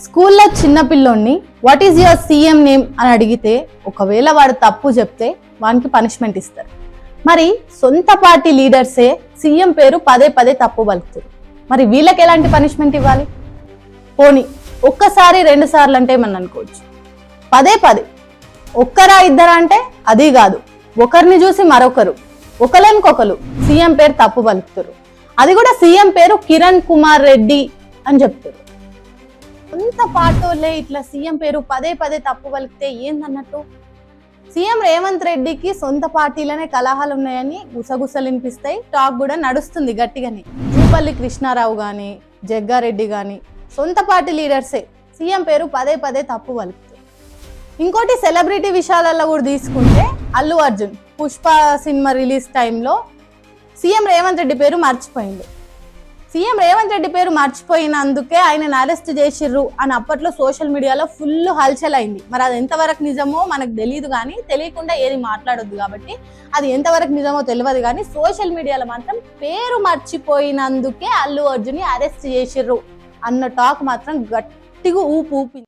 స్కూల్లో చిన్న పిల్లోడిని what is your CM name అని అడిగితే ఒకవేళ వాడు తప్పు చెప్తే వానికి పనిష్మెంట్ ఇస్తారు. మరి సొంత పార్టీ లీడర్సే సీఎం పేరు పదే పదే తప్పు పలుకుతారు. మరి వీళ్ళకి ఎలాంటి పనిష్మెంట్ ఇవ్వాలి? పోనీ ఒక్కసారి 2 సార్లు అంటే ఏమన్నా అనుకోవచ్చు. పదే పదే ఒక్కరా ఇద్దరా అంటే అది కాదు, ఒకరిని చూసి మరొకరు ఒకరికొకరు సీఎం పేరు తప్పు పలుకుతారు. అది కూడా సీఎం పేరు కిరణ్ కుమార్ రెడ్డి అని చెప్తారు. సొంత పార్టీలే ఇట్లా సీఎం పేరు పదే పదే తప్పు పలికితే ఏందన్నట్టు? సీఎం రేవంత్ రెడ్డికి సొంత పార్టీలనే కలహాలు ఉన్నాయని గుసగుసలు వినిపిస్తాయి. టాక్ కూడా నడుస్తుంది గట్టిగానే. జూపల్లి కృష్ణారావు గాని జగ్గారెడ్డి గాని సొంత పార్టీ లీడర్సే సీఎం పేరు పదే పదే తప్పు పలుకుతారు. ఇంకోటి సెలబ్రిటీ విషయాలలో కూడా తీసుకుంటే అల్లు అర్జున్ పుష్ప సినిమా రిలీజ్ టైంలో సీఎం రేవంత్ రెడ్డి పేరు మర్చిపోయింది. సీఎం రేవంత్ రెడ్డి పేరు మర్చిపోయినందుకే ఆయనను అరెస్ట్ చేసిర్రు అని అప్పట్లో సోషల్ మీడియాలో ఫుల్ హల్చల్ అయింది. మరి అది ఎంతవరకు నిజమో మనకు తెలియదు, కానీ తెలియకుండా ఏది మాట్లాడొద్దు కాబట్టి అది ఎంతవరకు నిజమో తెలియదు. కానీ సోషల్ మీడియాలో మాత్రం పేరు మర్చిపోయినందుకే అల్లు అర్జున్ని అరెస్ట్ చేసిర్రు అన్న టాక్ మాత్రం గట్టిగా ఊపింది.